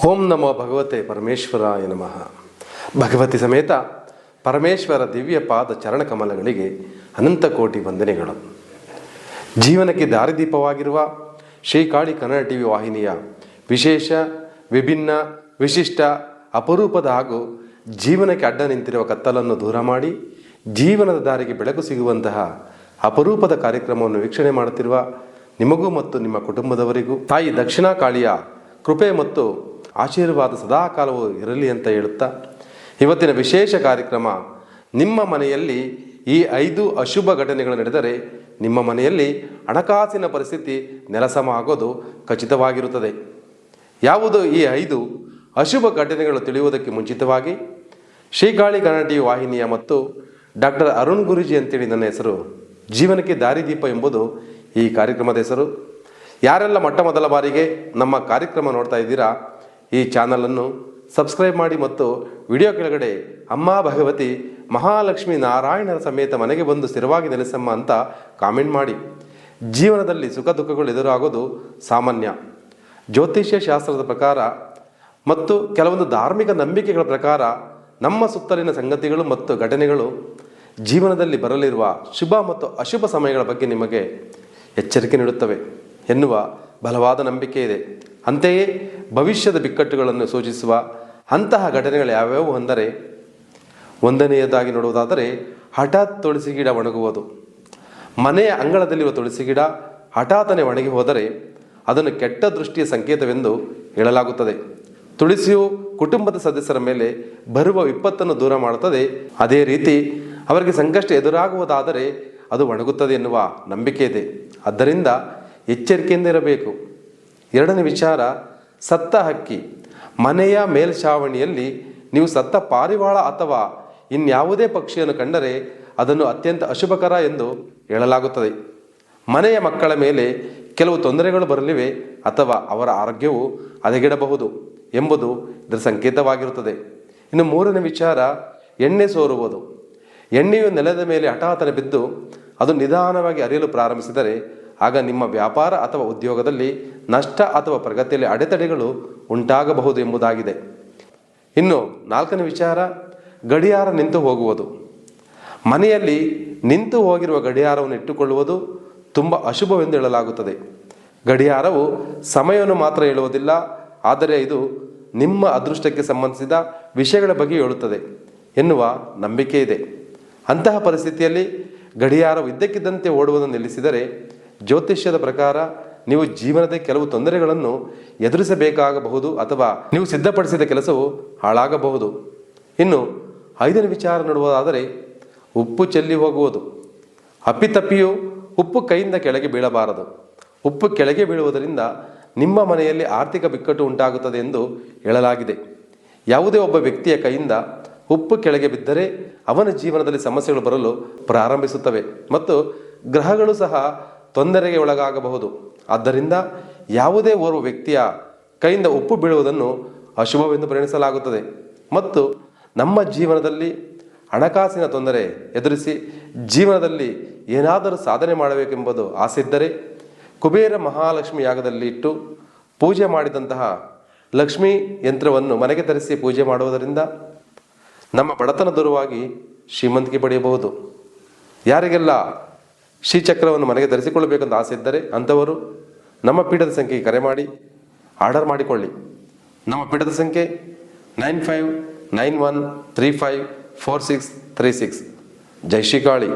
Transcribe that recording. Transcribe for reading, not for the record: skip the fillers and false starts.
ಓಂ ನಮೋ ಭಗವತೆ ಪರಮೇಶ್ವರಾಯ ನಮಃ. ಭಗವತಿ ಸಮೇತ ಪರಮೇಶ್ವರ ದಿವ್ಯ ಪಾದ ಚರಣ ಕಮಲಗಳಿಗೆ ಅನಂತ ಕೋಟಿ ವಂದನೆಗಳು. ಜೀವನಕ್ಕೆ ದಾರಿದೀಪವಾಗಿರುವ ಶ್ರೀಕಾಳಿ ಕನ್ನಡ ಟಿವಿ ವಾಹಿನಿಯ ವಿಶೇಷ, ವಿಭಿನ್ನ, ವಿಶಿಷ್ಟ, ಅಪರೂಪದ ಹಾಗೂ ಜೀವನಕ್ಕೆ ಅಡ್ಡ ನಿಂತಿರುವ ಕತ್ತಲನ್ನು ದೂರ ಮಾಡಿ ಜೀವನದ ದಾರಿಗೆ ಬೆಳಕು ಸಿಗುವಂತಹ ಅಪರೂಪದ ಕಾರ್ಯಕ್ರಮವನ್ನು ವೀಕ್ಷಣೆ ಮಾಡುತ್ತಿರುವ ನಿಮಗೂ ಮತ್ತು ನಿಮ್ಮ ಕುಟುಂಬದವರಿಗೂ ತಾಯಿ ದಕ್ಷಿಣಾ ಕಾಳಿಯ ಕೃಪೆ ಮತ್ತು ಆಶೀರ್ವಾದ ಸದಾಕಾಲವೂ ಇರಲಿ ಅಂತ ಹೇಳುತ್ತಾ, ಇವತ್ತಿನ ವಿಶೇಷ ಕಾರ್ಯಕ್ರಮ, ನಿಮ್ಮ ಮನೆಯಲ್ಲಿ ಈ 5 ಅಶುಭ ಘಟನೆಗಳು ನಡೆದರೆ ನಿಮ್ಮ ಮನೆಯಲ್ಲಿ ಹಣಕಾಸಿನ ಪರಿಸ್ಥಿತಿ ನೆಲಸಮ ಆಗೋದು ಖಚಿತವಾಗಿರುತ್ತದೆ. ಯಾವುದು ಈ 5 ಅಶುಭ ಘಟನೆಗಳು ತಿಳಿಯುವುದಕ್ಕೆ ಮುಂಚಿತವಾಗಿ ಶ್ರೀಕಾಳಿ ಕನ್ನಡ ಟಿವಿ ವಾಹಿನಿಯ ಮತ್ತು ಡಾಕ್ಟರ್ ಅರುಣ್ ಗುರೂಜಿ ಅಂತೇಳಿ ನನ್ನ ಹೆಸರು. ಜೀವನಕ್ಕೆ ದಾರಿದೀಪ ಎಂಬುದು ಈ ಕಾರ್ಯಕ್ರಮದ ಹೆಸರು. ಯಾರೆಲ್ಲ ಮೊಟ್ಟ ಮೊದಲ ಬಾರಿಗೆ ನಮ್ಮ ಕಾರ್ಯಕ್ರಮ ನೋಡ್ತಾ ಇದ್ದೀರಾ, ಈ ಚಾನಲನ್ನು ಸಬ್ಸ್ಕ್ರೈಬ್ ಮಾಡಿ ಮತ್ತು ವಿಡಿಯೋ ಕೆಳಗಡೆ ಅಮ್ಮ ಭಗವತಿ ಮಹಾಲಕ್ಷ್ಮಿ ನಾರಾಯಣರ ಸಮೇತ ಮನೆಗೆ ಬಂದು ಸ್ಥಿರವಾಗಿ ನೆಲೆಸಮ್ಮ ಅಂತ ಕಾಮೆಂಟ್ ಮಾಡಿ. ಜೀವನದಲ್ಲಿ ಸುಖ ದುಃಖಗಳು ಎದುರಾಗೋದು ಸಾಮಾನ್ಯ. ಜ್ಯೋತಿಷ್ಯ ಶಾಸ್ತ್ರದ ಪ್ರಕಾರ ಮತ್ತು ಕೆಲವೊಂದು ಧಾರ್ಮಿಕ ನಂಬಿಕೆಗಳ ಪ್ರಕಾರ ನಮ್ಮ ಸುತ್ತಲಿನ ಸಂಗತಿಗಳು ಮತ್ತು ಘಟನೆಗಳು ಜೀವನದಲ್ಲಿ ಬರಲಿರುವ ಶುಭ ಮತ್ತು ಅಶುಭ ಸಮಯಗಳ ಬಗ್ಗೆ ನಿಮಗೆ ಎಚ್ಚರಿಕೆ ನೀಡುತ್ತವೆ ಎನ್ನುವ ಬಲವಾದ ನಂಬಿಕೆ ಇದೆ. ಅಂತೆಯೇ ಭವಿಷ್ಯದ ಬಿಕ್ಕಟ್ಟುಗಳನ್ನು ಸೂಚಿಸುವ ಅಂತಹ ಘಟನೆಗಳು ಯಾವ್ಯಾವು ಅಂದರೆ, ಒಂದನೆಯದಾಗಿ ನೋಡುವುದಾದರೆ ಹಠಾತ್ ತುಳಸಿ ಗಿಡ ಒಣಗುವುದು. ಮನೆಯ ಅಂಗಳದಲ್ಲಿರುವ ತುಳಸಿ ಗಿಡ ಹಠಾತ್ತನೆ ಒಣಗಿ ಹೋದರೆ ಅದನ್ನು ಕೆಟ್ಟ ದೃಷ್ಟಿಯ ಸಂಕೇತವೆಂದು ಹೇಳಲಾಗುತ್ತದೆ. ತುಳಸಿಯು ಕುಟುಂಬದ ಸದಸ್ಯರ ಮೇಲೆ ಬರುವ ವಿಪತ್ತನ್ನು ದೂರ ಮಾಡುತ್ತದೆ. ಅದೇ ರೀತಿ ಅವರಿಗೆ ಸಂಕಷ್ಟ ಎದುರಾಗುವುದಾದರೆ ಅದು ಒಣಗುತ್ತದೆ ಎನ್ನುವ ನಂಬಿಕೆ ಇದೆ. ಆದ್ದರಿಂದ ಎಚ್ಚರಿಕೆಯಿಂದ ಇರಬೇಕು. ಎರಡನೇ ವಿಚಾರ, ಸತ್ತ ಹಕ್ಕಿ. ಮನೆಯ ಮೇಲ್ಛಾವಣಿಯಲ್ಲಿ ನೀವು ಸತ್ತ ಪಾರಿವಾಳ ಅಥವಾ ಇನ್ಯಾವುದೇ ಪಕ್ಷಿಯನ್ನು ಕಂಡರೆ ಅದನ್ನು ಅತ್ಯಂತ ಅಶುಭಕರ ಎಂದು ಹೇಳಲಾಗುತ್ತದೆ. ಮನೆಯ ಮಕ್ಕಳ ಮೇಲೆ ಕೆಲವು ತೊಂದರೆಗಳು ಬರಲಿವೆ ಅಥವಾ ಅವರ ಆರೋಗ್ಯವು ಹದಗೆಡಬಹುದು ಎಂಬುದು ಇದರ ಸಂಕೇತವಾಗಿರುತ್ತದೆ. ಇನ್ನು ಮೂರನೇ ವಿಚಾರ, ಎಣ್ಣೆ ಸೋರುವುದು. ಎಣ್ಣೆಯು ನೆಲದ ಮೇಲೆ ಹಠಾತ್ತನೆ ಬಿದ್ದು ಅದು ನಿಧಾನವಾಗಿ ಹರಿಯಲು ಪ್ರಾರಂಭಿಸಿದರೆ ಆಗ ನಿಮ್ಮ ವ್ಯಾಪಾರ ಅಥವಾ ಉದ್ಯೋಗದಲ್ಲಿ ನಷ್ಟ ಅಥವಾ ಪ್ರಗತಿಯಲ್ಲಿ ಅಡೆತಡೆಗಳು ಉಂಟಾಗಬಹುದು ಎಂಬುದಾಗಿದೆ. ಇನ್ನು ನಾಲ್ಕನೇ ವಿಚಾರ, ಗಡಿಯಾರ ನಿಂತು ಹೋಗುವುದು. ಮನೆಯಲ್ಲಿ ನಿಂತು ಹೋಗಿರುವ ಗಡಿಯಾರವನ್ನು ಇಟ್ಟುಕೊಳ್ಳುವುದು ತುಂಬ ಅಶುಭವೆಂದು ಹೇಳಲಾಗುತ್ತದೆ. ಗಡಿಯಾರವು ಸಮಯವನ್ನು ಮಾತ್ರ ಹೇಳುವುದಿಲ್ಲ, ಆದರೆ ಇದು ನಿಮ್ಮ ಅದೃಷ್ಟಕ್ಕೆ ಸಂಬಂಧಿಸಿದ ವಿಷಯಗಳ ಬಗ್ಗೆ ಹೇಳುತ್ತದೆ ಎನ್ನುವ ನಂಬಿಕೆ ಇದೆ. ಅಂತಹ ಪರಿಸ್ಥಿತಿಯಲ್ಲಿ ಗಡಿಯಾರವು ಇದ್ದಕ್ಕಿದ್ದಂತೆ ಓಡುವುದನ್ನು ನಿಲ್ಲಿಸಿದರೆ ಜ್ಯೋತಿಷ್ಯದ ಪ್ರಕಾರ ನೀವು ಜೀವನದ ಕೆಲವು ತೊಂದರೆಗಳನ್ನು ಎದುರಿಸಬೇಕಾಗಬಹುದು ಅಥವಾ ನೀವು ಸಿದ್ಧಪಡಿಸಿದ ಕೆಲಸವು ಹಾಳಾಗಬಹುದು. ಇನ್ನು ಐದನೇ ವಿಚಾರ ನೋಡುವುದಾದರೆ ಉಪ್ಪು ಚೆಲ್ಲಿ ಹೋಗುವುದು. ಅಪ್ಪಿತಪ್ಪಿಯು ಉಪ್ಪು ಕೈಯಿಂದ ಕೆಳಗೆ ಬೀಳಬಾರದು. ಉಪ್ಪು ಕೆಳಗೆ ಬೀಳುವುದರಿಂದ ನಿಮ್ಮ ಮನೆಯಲ್ಲಿ ಆರ್ಥಿಕ ಬಿಕ್ಕಟ್ಟು ಉಂಟಾಗುತ್ತದೆ ಎಂದು ಹೇಳಲಾಗಿದೆ. ಯಾವುದೇ ಒಬ್ಬ ವ್ಯಕ್ತಿಯ ಕೈಯಿಂದ ಉಪ್ಪು ಕೆಳಗೆ ಬಿದ್ದರೆ ಅವನ ಜೀವನದಲ್ಲಿ ಸಮಸ್ಯೆಗಳು ಬರಲು ಪ್ರಾರಂಭಿಸುತ್ತವೆ ಮತ್ತು ಗ್ರಹಗಳು ಸಹ ತೊಂದರೆಗೆ ಒಳಗಾಗಬಹುದು. ಆದ್ದರಿಂದ ಯಾವುದೇ ಓರ್ವ ವ್ಯಕ್ತಿಯ ಕೈಯಿಂದ ಉಪ್ಪು ಬೀಳುವುದನ್ನು ಅಶುಭವೆಂದು ಪರಿಗಣಿಸಲಾಗುತ್ತದೆ. ಮತ್ತು ನಮ್ಮ ಜೀವನದಲ್ಲಿ ಹಣಕಾಸಿನ ತೊಂದರೆ ಎದುರಿಸಿ ಜೀವನದಲ್ಲಿ ಏನಾದರೂ ಸಾಧನೆ ಮಾಡಬೇಕೆಂಬುದು ಆಸೆ ಇದ್ದರೆ ಕುಬೇರ ಮಹಾಲಕ್ಷ್ಮಿ ಯಾಗದಲ್ಲಿ ಇಟ್ಟು ಪೂಜೆ ಮಾಡಿದಂತಹ ಲಕ್ಷ್ಮೀ ಯಂತ್ರವನ್ನು ಮನೆಗೆ ತರಿಸಿ ಪೂಜೆ ಮಾಡುವುದರಿಂದ ನಮ್ಮ ಬಡತನ ದೂರವಾಗಿ ಶ್ರೀಮಂತಿಕೆ ಪಡೆಯಬಹುದು. ಯಾರಿಗೆಲ್ಲ ಶ್ರೀಚಕ್ರವನ್ನು ಮನೆಗೆ ಧರಿಸಿಕೊಳ್ಳಬೇಕೆಂದು ಆಸೆ ಇದ್ದರೆ ಅಂಥವರು ನಮ್ಮ ಪೀಠದ ಸಂಖ್ಯೆಗೆ ಕರೆ ಮಾಡಿ ಆರ್ಡರ್ ಮಾಡಿಕೊಳ್ಳಿ. ನಮ್ಮ ಪೀಠದ ಸಂಖ್ಯೆ 9591354636. ಜೈ ಶ್ರೀಕಾಳಿ.